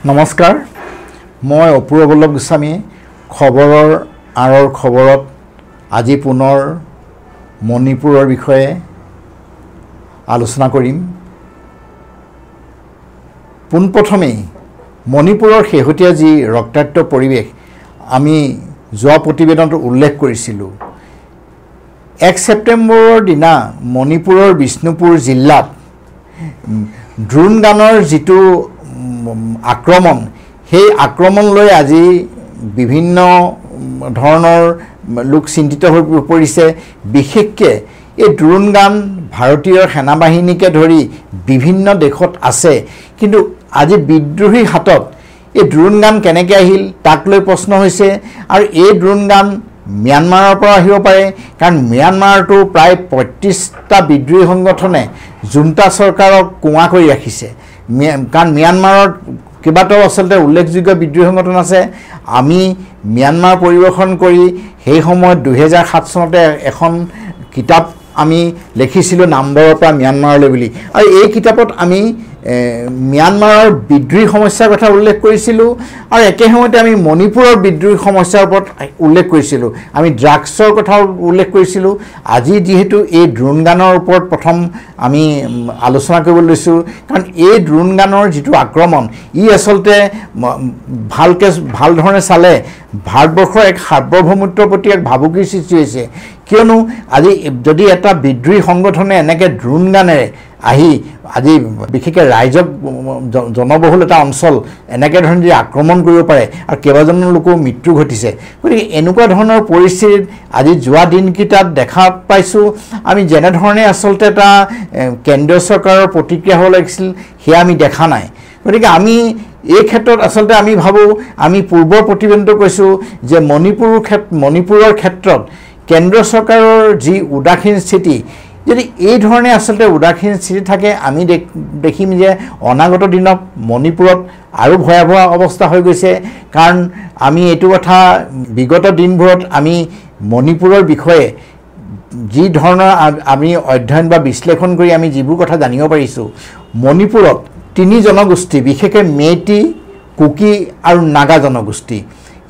নমস্কাৰ মই অপূৰ্ব বল্লভ গোস্বামী খবৰৰ আঁৰৰ খবৰত আজি পুনৰ মণিপুৰৰ বিষয়ে আলোচনা কৰিম পোনপ্ৰথমে মণিপুৰৰ শেহতীয়া যি ৰক্তাক্ত পৰিৱেশ আমি যোৱা প্ৰতিবেদনত উল্লেখ কৰিছিলোঁ 1 ছেপ্টেম্বৰৰ দিনা মণিপুৰৰ বিষ্ণুপুৰ জিলাত ড্ৰোন গানৰ যিটো আক্ৰমণ সেই আক্ৰমণলৈ আজি বিভিন্ন ধৰণৰ লোক চিন্তিত হৈ পৰিছে বিশেষকৈ এই ড্ৰোন গান ভাৰতীয় সেনাবাহিনীকে ধৰি বিভিন্ন দেশত আছে কিন্তু আজি বিদ্ৰোহীৰ হাতত এই ড্ৰোন গান কেনেকৈ আহিল তাক লৈ প্ৰশ্ন হৈছে আৰু এই ড্ৰোন গান म्यानमाৰৰ পৰা আহিব পাৰে কাৰণ म्यानमाৰটো প্ৰায় 35টা বিদ্ৰোহী সংগঠনে জুন্তা চৰকাৰক কুঁৱা কৰি ৰাখিছে কাৰণ म्यानमाৰৰ কেইবাটাও আচলতে উল্লেখযোগ্য বিদ্ৰোহী সংগঠন আছে আমি म्यानमार পৰিৱেশন কৰি সেই সময়ত 2007 চনতে এখন কিতাপ আমি লিখিছিলোঁ নাম্বৰৰ পৰা म्यानमारলৈ বুলি আৰু এই কিতাপত আমি म्यानमाৰৰ বিদ্ৰোহী সমস্যাৰ কথা উল্লেখ কৰিছিলোঁ আৰু একে সময়তে আমি মণিপুৰৰ বিদ্ৰোহী সমস্যাৰ ওপৰত উল্লেখ কৰিছিলোঁ আমি ড্ৰাগছৰ কথা উল্লেখ কৰিছিলোঁ আজি যেহেতু এই ড্ৰোন গানৰ ওপৰত প্ৰথম আমি আলোচনা কৰিব লৈছোঁ কাৰণ এই ড্ৰোন গানৰ যিটো আক্ৰমণ ই আচলতে ভাল ধৰণে চালে ভাৰতবৰ্ষৰ এক সাৰ্বভৌমত্বৰ প্ৰতি এক ভাবুকিৰ সৃষ্টি হৈছে কিয়নো আজি যদি এটা বিদ্ৰোহী সংগঠনে এনেকৈ ড্ৰোন গানেৰে আহি আজি বিশেষকৈ ৰাইজক জনবহুল এটা অঞ্চল এনেকৈ ধৰণে যদি আক্ৰমণ কৰিব পাৰে আৰু কেইবাজন লোকৰ মৃত্যু ঘটিছে গতিকে এনেকুৱা ধৰণৰ পৰিস্থিতিত আজি যোৱা দিনকেইটাত দেখা পাইছোঁ আমি যেনেধৰণে আচলতে এটা কেন্দ্ৰীয় চৰকাৰৰ প্ৰতিক্ৰিয়া হ'ব লাগিছিল সেয়া আমি দেখা নাই গতিকে আমি এই ক্ষেত্ৰত আচলতে আমি ভাবোঁ আমি পূৰ্বৰ প্ৰতিবেদনটো কৈছোঁ যে মণিপুৰৰ ক্ষেত্ৰত কেন্দ্ৰ চৰকাৰৰ যি উদাসীন স্থিতি যদি এই ধৰণে আচলতে উদাসীন স্থিতি থাকে আমি দেখিম যে অনাগত দিনত মণিপুৰত আৰু ভয়াৱহ অৱস্থা হৈ গৈছে কাৰণ আমি এইটো কথা বিগত দিনবোৰত আমি মণিপুৰৰ বিষয়ে যি ধৰণৰ আমি অধ্যয়ন বা বিশ্লেষণ কৰি আমি যিবোৰ কথা জানিব পাৰিছোঁ মণিপুৰত 3 জনগোষ্ঠী বিশেষকৈ মেইটি কুকি আৰু নাগা জনগোষ্ঠী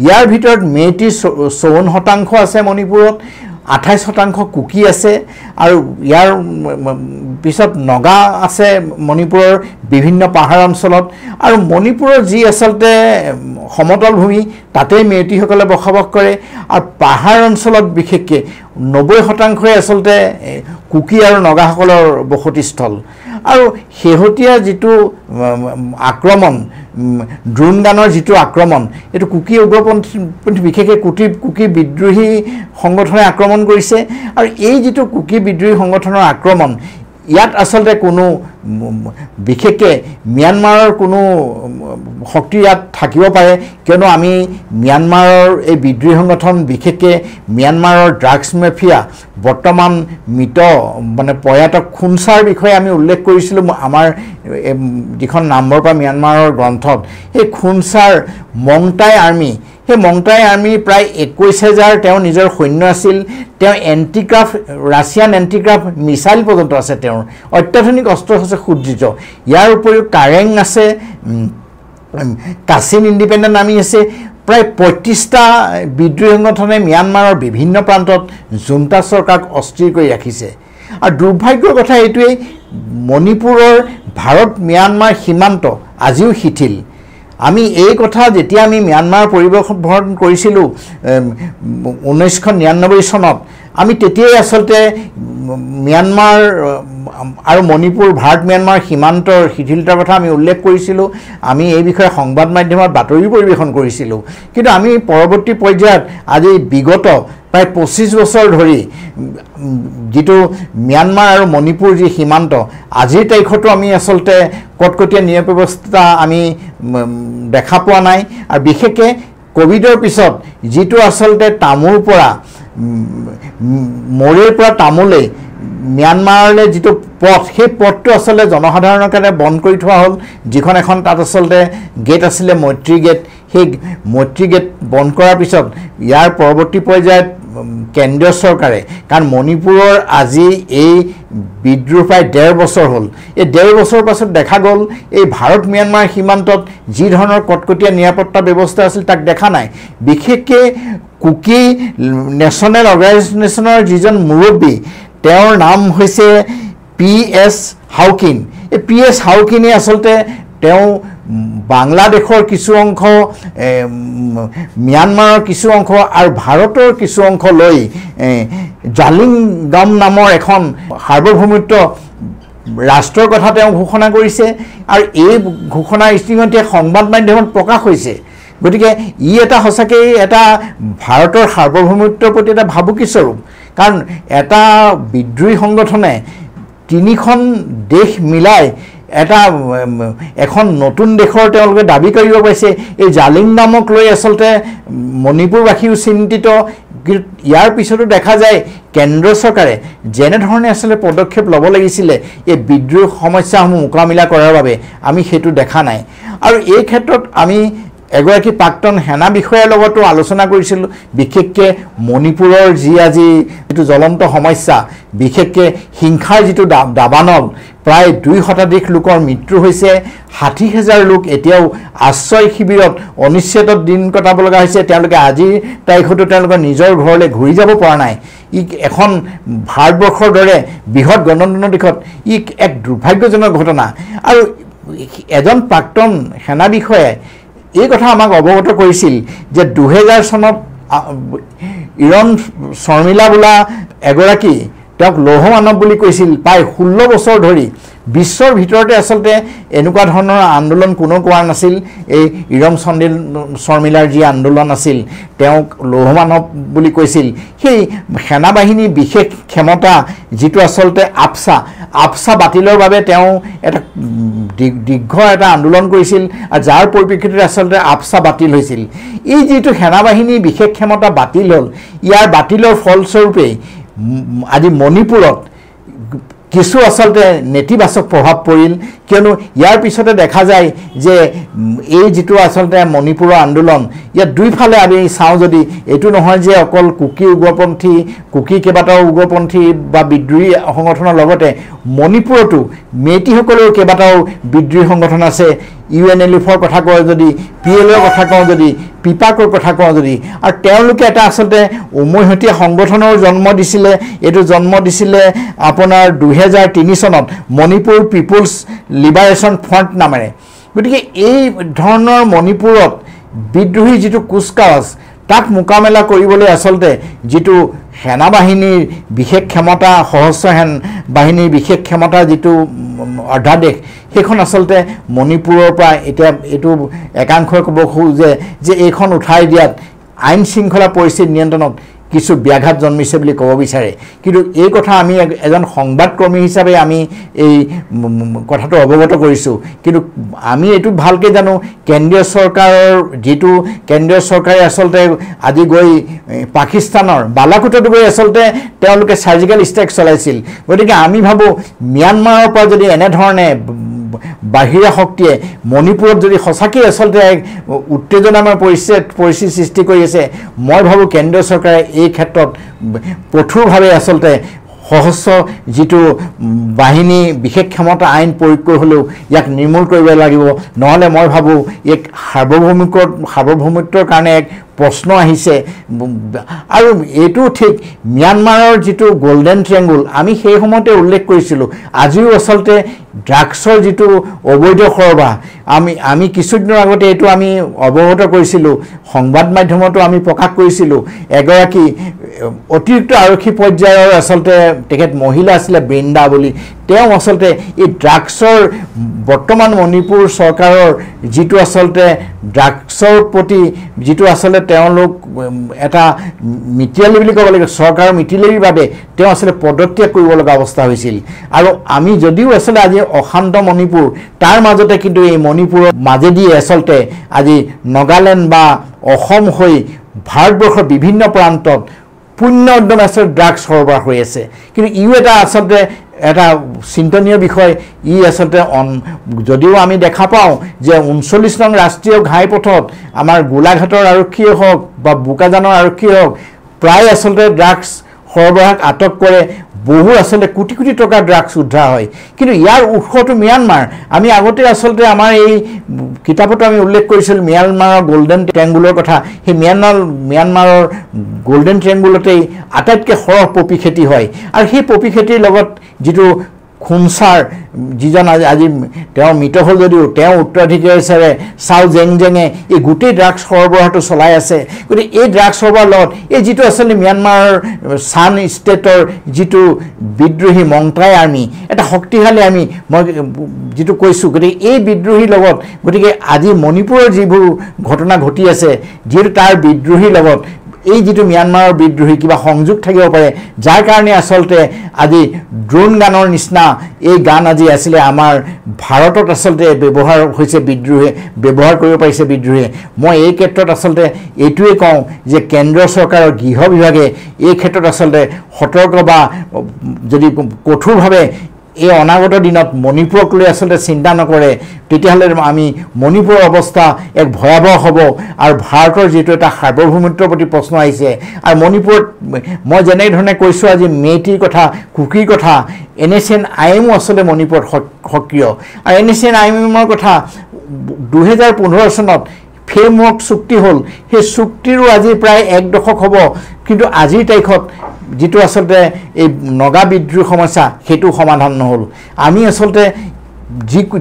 ইয়াৰ ভিতৰত মেইটি 54% আছে মণিপুৰত 28% কুকি আছে আৰু ইয়াৰ পিছত নগা আছে মণিপুৰৰ বিভিন্ন পাহাৰ অঞ্চলত আৰু মণিপুৰৰ যি আচলতে সমতল ভূমি তাতে মেইটিসকলে বসবাস কৰে আৰু পাহাৰ অঞ্চলত বিশেষকৈ 90% আচলতে কুকি আৰু নগাসকলৰ বসতিস্থল আৰু শেহতীয়া যিটো আক্ৰমণ ড্ৰোন গানৰ যিটো আক্ৰমণ এইটো কুকি উগ্ৰপন্থী বিশেষকৈ কুকি বিদ্ৰোহী সংগঠনে আক্ৰমণ কৰিছে আৰু এই যিটো কুকি বিদ্ৰোহী সংগঠনৰ আক্ৰমণ ইয়াত আচলতে কোনো বিশেষকৈ म्यानमाৰৰ কোনো শক্তি ইয়াত থাকিব পাৰে কিয়নো আমি म्यानमाৰৰ এই বিদ্ৰোহী সংগঠন বিশেষকৈ म्यानमाৰৰ ড্ৰাগছ মাফিয়া বৰ্তমান মৃত মানে পয়াটক খুনচাৰ বিষয়ে আমি উল্লেখ কৰিছিলোঁ আমাৰ যিখন নাম্বৰৰ পৰা म्यानमाৰৰ গ্ৰন্থত সেই খুনচাৰ মংটাই আৰ্মি সেই মংটাই আৰ্মি প্ৰায় 21,000 তেওঁ নিজৰ সৈন্য আছিল তেওঁ এণ্টিক্ৰাফ্ট ৰাছিয়ান এণ্টিক্ৰাফ্ট মিছাইল পৰ্যন্ত আছে তেওঁৰ অত্যাধুনিক অস্ত্ৰ আছে সুজ্জিত ইয়াৰ উপৰিও কাৰেং আছে কাছিন ইণ্ডিপেণ্ডেণ্ট আৰ্মি আছে প্ৰায় 35টা বিদ্ৰোহী সংগঠনে म्यानमाৰৰ বিভিন্ন প্ৰান্তত জুন্তা চৰকাৰক অস্থিৰ কৰি ৰাখিছে আৰু দুৰ্ভাগ্যৰ কথা এইটোৱেই মণিপুৰৰ ভাৰত म्यानमाৰ সীমান্ত আজিও শিথিল আমি এই কথা যেতিয়া আমি म्यानमार পৰিৱেশন কৰিছিলোঁ 1999 চনত আমি তেতিয়াই আচলতে म्यानमार আৰু মণিপুৰ ভাৰত म्यानमार সীমান্তৰ শিথিলতাৰ কথা আমি উল্লেখ কৰিছিলোঁ আমি এই বিষয়ে সংবাদ মাধ্যমত বাতৰি পৰিৱেশন কৰিছিলোঁ কিন্তু আমি পৰৱৰ্তী পৰ্যায়ত আজি বিগত প্ৰায় 25 বছৰ ধৰি যেটো म्यानमार আৰু মণিপুৰ যি সীমান্ত আজিৰ তাৰিখতো আমি আচলতে কটকটীয়া নিৰাপত্তা ব্যৱস্থা আমি দেখা পোৱা নাই আৰু বিশেষকৈ কোভিডৰ পিছত যেটো আচলতে তামুৰ পৰা মৰেৰ পৰা তামুলে म्यानमारলৈ যেটো পথ সেই পথটো আচলতে জনসাধাৰণৰ কাৰণে বন্ধ কৰি থোৱা হ'ল যিখন এখন তাত আচলতে গেট আছিল মৈত্ৰী গেট সেই মৈত্ৰী গেট বন্ধ কৰাৰ পিছত ইয়াৰ পৰৱৰ্তী পৰ্যায়ত কেন্দ্ৰীয় চৰকাৰে কাৰণ মণিপুৰৰ আজি এই বিদ্ৰোহ প্ৰায় 1.5 বছৰ হ'ল এই 1.5 বছৰৰ পাছত দেখা গ'ল এই ভাৰত ম্যানমাৰ সীমান্তত যি ধৰণৰ কটকটীয়া নিৰাপত্তা ব্যৱস্থা আছিল তাক দেখা নাই বিশেষকৈ কুকি নেশ্যনেল অৰ্গেনাইজেশ্যনৰ যিজন মুৰব্বী তেওঁৰ নাম হৈছে PS হাউকিন এই PS হাউকিনে আচলতে তেওঁ বাংলাদেশৰ কিছু অংশ ম্যানমাৰৰ কিছু অংশ আৰু ভাৰতৰ কিছু অংশ লৈ জালিংগাম নামৰ এখন সাৰ্বভৌমত্ব ৰাষ্ট্ৰৰ কথা তেওঁ ঘোষণা কৰিছে আৰু এই ঘোষণা ইতিমধ্যে সংবাদ মাধ্যমত প্ৰকাশ হৈছে গতিকে ই এটা সঁচাকৈ এটা ভাৰতৰ সাৰ্বভৌমত্বৰ প্ৰতি এটা ভাবুকি স্বৰূপ কাৰণ এটা বিদ্ৰোহী সংগঠনে 3খন দেশ মিলাই এটা এখন নতুন দেশৰ তেওঁলোকে দাবী কৰিব পাইছে এই জালিংগামক লৈ আচলতে মণিপুৰবাসীও চিন্তিত ইয়াৰ পিছতো দেখা যায় কেন্দ্ৰ চৰকাৰে যেনেধৰণে আচলতে পদক্ষেপ ল'ব লাগিছিলে এই বিদ্ৰোহ সমস্যাসমূহ মোকাবিলা কৰাৰ বাবে আমি সেইটো দেখা নাই আৰু এই ক্ষেত্ৰত আমি এগৰাকী প্ৰাক্তন সেনা বিষয়াৰ লগতো আলোচনা কৰিছিলোঁ বিশেষকৈ মণিপুৰৰ যি আজি যিটো জ্বলন্ত সমস্যা বিশেষকৈ হিংসাৰ যিটো দাবানল প্ৰায় 2 শতাধিক লোকৰ মৃত্যু হৈছে 60,000 লোক এতিয়াও আশ্ৰয় শিবিৰত অনিশ্চিত দিন কটাব লগা হৈছে তেওঁলোকে আজিৰ তাৰিখতো তেওঁলোকৰ নিজৰ ঘৰলৈ ঘূৰি যাব পৰা নাই ই এখন ভাৰতবৰ্ষৰ দৰে বৃহৎ গণতন্ত্ৰৰ দিশত ই এক দুৰ্ভাগ্যজনক ঘটনা আৰু এজন প্ৰাক্তন সেনা বিষয়াই এই কথা আমাক অৱগত কৰিছিল যে 2000 চনত ইৰণ শৰ্মিলা বোলা এগৰাকী তেওঁক লৌহ মানৱ বুলি কৈছিল প্ৰায় 16 বছৰ ধৰি বিশ্বৰ ভিতৰতে আচলতে এনেকুৱা ধৰণৰ আন্দোলন কোনো কৰা নাছিল এই ইৰণ শৰ্মিলাৰ যি আন্দোলন আছিল তেওঁক লৌহ মানৱ বুলি কৈছিল সেই সেনাবাহিনী বিশেষ ক্ষমতা যিটো আচলতে আপসা বাতিলৰ বাবে তেওঁ এটা দীৰ্ঘ এটা আন্দোলন কৰিছিল আৰু যাৰ পৰিপ্ৰেক্ষিতত আচলতে আপসা বাতিল হৈছিল এই যিটো সেনাবাহিনী বিশেষ ক্ষমতা বাতিল হ'ল ইয়াৰ বাতিলৰ ফলস্বৰূপে আজি মণিপুৰত কিছু আচলতে নেতিবাচক প্ৰভাৱ পৰিল কিয়নো ইয়াৰ পিছতে দেখা যায় যে এই যিটো আচলতে মণিপুৰৰ আন্দোলন ইয়াত দুইফালে আমি চাওঁ যদি এইটো নহয় যে অকল কুকি কেইবাটাও উগ্ৰপন্থী বা বিদ্ৰোহী সংগঠনৰ লগতে মণিপুৰতো মেইটিসকলৰ কেইবাটাও বিদ্ৰোহী সংগঠন আছে UNLFৰ কথা কওঁ যদি PLৰ কথা কওঁ যদি পিপাকৰ কথা কওঁ যদি আৰু তেওঁলোকে এটা আচলতে উমৈহতীয়া সংগঠনৰ জন্ম দিছিলে এইটো জন্ম দিছিলে আপোনাৰ 2003 চনত মণিপুৰ পিপলছ লিবাৰেশ্যন ফ্ৰণ্ট নামেৰে গতিকে এই ধৰণৰ মণিপুৰত বিদ্ৰোহী যিটো কুচকাৱাজ তাক মোকাবিলা কৰিবলৈ আচলতে যিটো সেনাবাহিনীৰ বিশেষ ক্ষমতা সশস্ত্ৰ বাহিনীৰ বিশেষ ক্ষমতা যিটো অধ্যাদেশ সেইখন আচলতে মণিপুৰৰ পৰা এতিয়া এইটো একাংশই ক'ব খোজে যে এইখন উঠাই দিয়াত আইন শৃংখলা পৰিস্থিতি নিয়ন্ত্ৰণত কিছু ব্যাঘাত জন্মিছে বুলি ক'ব বিচাৰে কিন্তু এই কথা আমি এজন সংবাদকৰ্মী হিচাপে আমি এই কথাটো অৱগত কৰিছোঁ কিন্তু আমি এইটো ভালকৈ জানো কেন্দ্ৰীয় চৰকাৰৰ যিটো কেন্দ্ৰীয় চৰকাৰে আচলতে আজি গৈ পাকিস্তানৰ বালাকোটত গৈ আচলতে তেওঁলোকে সাৰ্জিকেল ষ্ট্ৰাইক চলাইছিল গতিকে আমি ভাবোঁ ম্যানমাৰৰ পৰা যদি এনেধৰণে বাহিৰা শক্তিয়ে মণিপুৰত যদি সঁচাকৈ আচলতে উত্তেজনাময় পৰিস্থিতি সৃষ্টি কৰি আছে মই ভাবোঁ কেন্দ্ৰীয় চৰকাৰে এই ক্ষেত্ৰত কঠোৰভাৱে আচলতে সশস্ত্ৰ যিটো বাহিনী বিশেষ ক্ষমতা আইন প্ৰয়োগ কৰি হ'লেও ইয়াক নিৰ্মূল কৰিব লাগিব নহ'লে মই ভাবোঁ এক সাৰ্বভৌমত্বৰ কাৰণে এক প্ৰশ্ন আহিছে আৰু এইটো ঠিক ম্যানমাৰৰ যিটো গোল্ডেন ট্ৰায়াঙ্গল আমি সেই সময়তে উল্লেখ কৰিছিলোঁ আজিও আচলতে ড্ৰাগছৰ যিটো অবৈধ সৰবৰাহ আমি কিছুদিনৰ আগতে এইটো আমি অৱগত কৰিছিলোঁ সংবাদ মাধ্যমতো আমি প্ৰকাশ কৰিছিলোঁ এগৰাকী অতিৰিক্ত আৰক্ষী পৰ্যায়ৰ আচলতে তেখেত মহিলা আছিলে বৃন্দা বুলি তেওঁ আচলতে এই ড্ৰাগছৰ বৰ্তমান মণিপুৰ চৰকাৰৰ যিটো আচলতে ড্ৰাগছৰ প্ৰতি যিটো আচলতে তেওঁলোক এটা মিতিয়ালী বুলি ক'ব লাগে চৰকাৰৰ মিতিয়ালীৰ বাবে তেওঁ আচলতে পদত্যাগ কৰিব লগা অৱস্থা হৈছিল আৰু আমি যদিও আচলতে আজি অশান্ত মণিপুৰ তাৰ মাজতে কিন্তু এই মণিপুৰৰ মাজেদি আচলতে আজি নাগালেণ্ড বা অসম হৈ ভাৰতবৰ্ষৰ বিভিন্ন প্ৰান্তত পূৰ্ণ উদ্যমে আচলতে ড্ৰাগছ সৰবৰাহ হৈ আছে কিন্তু ইও এটা আচলতে এটা চিন্তনীয় বিষয় ই আচলতে যদিও আমি দেখা পাওঁ যে 39 নং ৰাষ্ট্ৰীয় ঘাইপথত আমাৰ গোলাঘাটৰ আৰক্ষীয়ে হওক বা বোকাজানৰ আৰক্ষীয়ে হওক প্ৰায় আচলতে ড্ৰাগছ সৰবৰাহক আটক কৰে বহু আচলতে কোটি কোটি টকাৰ ড্ৰাগছ উদ্ধাৰ হয় কিন্তু ইয়াৰ উৎসটো ম্যানমাৰ আমি আগতে আচলতে আমাৰ এই কিতাপত আমি উল্লেখ কৰিছিল ম্যানমাৰৰ গোল্ডেন ট্ৰেংগুলৰ কথা সেই ম্যানমাৰৰ গোল্ডেন ট্ৰেংগুলতেই আটাইতকৈ সৰহ পপি খেতি হয় আৰু সেই পপি খেতিৰ লগত যিটো খুনচাৰ যিজন আজি তেওঁ মৃত হ'ল যদিও তেওঁ উত্তৰাধিকাৰী হিচাপে চাও জেংজেঙে এই গোটেই ড্ৰাগছ সৰবৰাহটো চলাই আছে গতিকে এই ড্ৰাগছ সৰবৰাহৰ লগত এই যিটো আচলতে ম্যানমাৰৰ ছান ষ্টেটৰ যিটো বিদ্ৰোহী মংটাই আৰ্মি এটা শক্তিশালী আৰ্মি মই যিটো কৈছোঁ গতিকে এই বিদ্ৰোহীৰ লগত গতিকে আজি মণিপুৰৰ যিবোৰ ঘটনা ঘটি আছে যিহেতু তাৰ বিদ্ৰোহীৰ লগত এই যিটো ম্যানমাৰৰ বিদ্ৰোহী কিবা সংযোগ থাকিব পাৰে যাৰ কাৰণে আচলতে আজি ড্ৰোন গানৰ নিচিনা এই গান আজি আছিলে আমাৰ ভাৰতত আচলতে ব্যৱহাৰ হৈছে বিদ্ৰোহী ব্যৱহাৰ কৰিব পাৰিছে বিদ্ৰোহীয়ে মই এই ক্ষেত্ৰত আচলতে এইটোৱে কওঁ যে কেন্দ্ৰ চৰকাৰৰ গৃহ বিভাগে এই ক্ষেত্ৰত আচলতে সতৰ্ক বা যদি কঠোৰভাৱে এই অনাগত দিনত মণিপুৰক লৈ আচলতে চিন্তা নকৰে তেতিয়াহ'লে আমি মণিপুৰৰ অৱস্থা এক ভয়াৱহ হ'ব আৰু ভাৰতৰ যিটো এটা সাৰ্বভৌমত্বৰ প্ৰতি প্ৰশ্ন আহিছে আৰু মণিপুৰত মই যেনেধৰণে কৈছোঁ আজি মেইটিৰ কথা কুকিৰ কথা NSNIMও আচলতে মণিপুৰত সক্ৰিয় আৰু NSNIMৰ কথা 2015 চনত ফ্ৰেমৱৰ্ক চুক্তি হ'ল সেই চুক্তিৰো আজি প্ৰায় 1 দশক হ'ব কিন্তু আজিৰ তাৰিখত যিটো আচলতে এই নগা বিদ্ৰোহী সমস্যা সেইটো সমাধান নহ'ল আমি আচলতে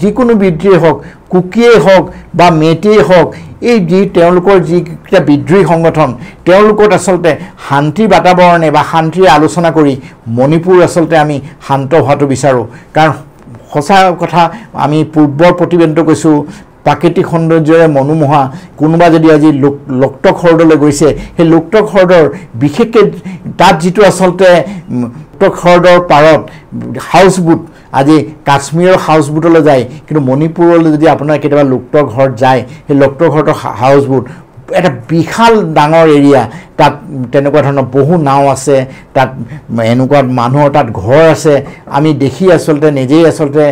যিকোনো বিদ্ৰোহী হওক কুকিয়েই হওক বা মেইটিয়েই হওক এই যি তেওঁলোকৰ যিকেইটা বিদ্ৰোহী সংগঠন তেওঁলোকত আচলতে শান্তিৰ বাতাবৰণে বা শান্তিৰ আলোচনা কৰি মণিপুৰ আচলতে আমি শান্ত হোৱাটো বিচাৰোঁ কাৰণ সঁচা কথা আমি পূৰ্বৰ প্ৰতিবেদনটো কৈছোঁ প্ৰাকৃতিক সৌন্দৰ্যৰে মনোমোহা কোনোবা যদি আজি লোকটক হ্ৰদলৈ গৈছে সেই লোকটক হ্ৰদৰ বিশেষকৈ তাত যিটো আচলতে লোকটক হ্ৰদৰ পাৰত হাউচবোট আজি কাশ্মীৰৰ হাউচবোটলৈ যায় কিন্তু মণিপুৰলৈ যদি আপোনাৰ কেতিয়াবা লোকটক হ্ৰদ যায় সেই লোকটক হ্ৰদৰ হাউচবোট এটা বিশাল ডাঙৰ এৰিয়া তাত তেনেকুৱা ধৰণৰ বহু নাও আছে তাত এনেকুৱা মানুহৰ তাত ঘৰ আছে আমি দেখি আচলতে নিজেই আচলতে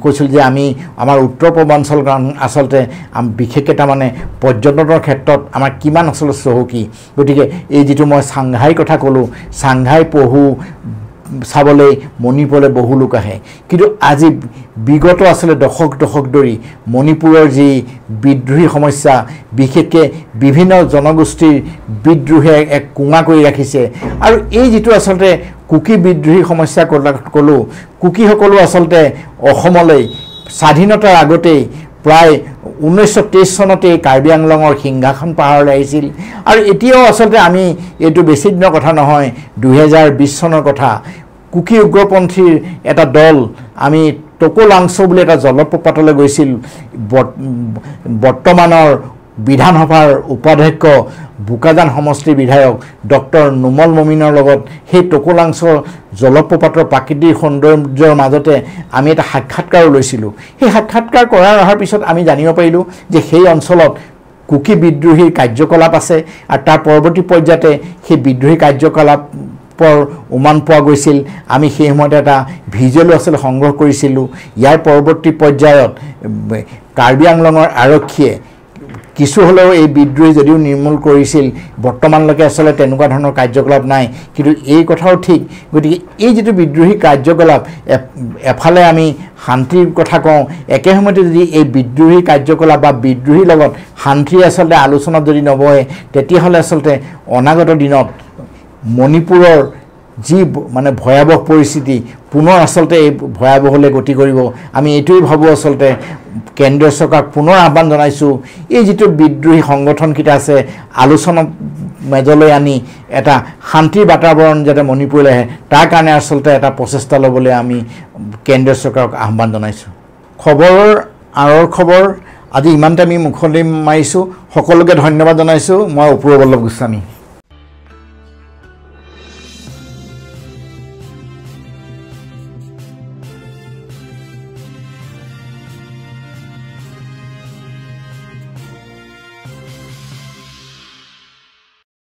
কৈছিল যে আমি আমাৰ উত্তৰ পূৰ্বাঞ্চল আচলতে বিশেষকৈ তাৰমানে পৰ্যটনৰ ক্ষেত্ৰত আমাৰ কিমান আচলতে চহকী গতিকে এই যিটো মই চাংঘাইৰ কথা ক'লোঁ চাংঘাই পহু চাবলৈ মণিপুৰলৈ বহু লোক আহে কিন্তু আজি বিগত আচলতে দশক ধৰি মণিপুৰৰ যি বিদ্ৰোহী সমস্যা বিশেষকৈ বিভিন্ন জনগোষ্ঠীৰ বিদ্ৰোহে এক কোঙা কৰি ৰাখিছে আৰু এই যিটো আচলতে কুকি বিদ্ৰোহী সমস্যা ক'লোঁ কুকিসকলো আচলতে অসমলৈ স্বাধীনতাৰ আগতেই প্ৰায় 1923 চনতে কাৰ্বি আংলঙৰ সিংহাসন পাহাৰলৈ আহিছিল আৰু এতিয়াও আচলতে আমি এইটো বেছি দিনৰ কথা নহয় 2020 চনৰ কথা কুকি উগ্ৰপন্থীৰ এটা দল আমি টকোলাংছ বুলি এটা জলপ্ৰপাতলৈ গৈছিল বৰ্তমানৰ বিধানসভাৰ উপাধ্যক্ষ বোকাজান সমষ্টিৰ বিধায়ক ডক্টৰ নুমল মমিনৰ লগত সেই টকোলাংছ জলপ্ৰপাতৰ প্ৰাকৃতিক সৌন্দৰ্যৰ মাজতে আমি এটা সাক্ষাৎকাৰ লৈছিলোঁ সেই সাক্ষাৎকাৰ কৰাৰ পিছত আমি জানিব পাৰিলোঁ যে সেই অঞ্চলত কুকি বিদ্ৰোহীৰ কাৰ্যকলাপ আছে আৰু তাৰ পৰৱৰ্তী পৰ্যায়তে সেই বিদ্ৰোহী কাৰ্যকলাপৰ উমান পোৱা গৈছিল আমি সেই সময়তে এটা ভিজুৱেলো আচলতে সংগ্ৰহ কৰিছিলোঁ ইয়াৰ পৰৱৰ্তী পৰ্যায়ত কাৰ্বি আংলঙৰ আৰক্ষীয়ে কিছু হ'লেও এই বিদ্ৰোহী যদিও নিৰ্মূল কৰিছিল বৰ্তমানলৈকে আচলতে তেনেকুৱা ধৰণৰ কাৰ্যকলাপ নাই কিন্তু এই কথাও ঠিক গতিকে এই যিটো বিদ্ৰোহী কাৰ্যকলাপ এফালে আমি শান্তিৰ কথা কওঁ একে সময়তে যদি এই বিদ্ৰোহী কাৰ্যকলাপ বা বিদ্ৰোহীৰ লগত শান্তিৰ আচলতে আলোচনাত যদি নবহে তেতিয়াহ'লে আচলতে অনাগত দিনত মণিপুৰৰ যি মানে ভয়াৱহ পৰিস্থিতি পুনৰ আচলতে এই ভয়াৱহলৈ গতি কৰিব আমি এইটোৱেই ভাবোঁ আচলতে কেন্দ্ৰীয় চৰকাৰক পুনৰ আহ্বান জনাইছোঁ এই যিটো বিদ্ৰোহী সংগঠনকেইটা আছে আলোচনাত মেজলৈ আনি এটা শান্তিৰ বাতাবৰণ যাতে মণিপুৰলৈ আহে তাৰ কাৰণে আচলতে এটা প্ৰচেষ্টা ল'বলৈ আমি কেন্দ্ৰীয় চৰকাৰক আহ্বান জনাইছোঁ খবৰৰ আঁৰৰ খবৰ আজি ইমানতে আমি মুখলৈ মাৰিছোঁ সকলোকে ধন্যবাদ জনাইছোঁ মই অপূৰ্ব বল্লভ গোস্বামী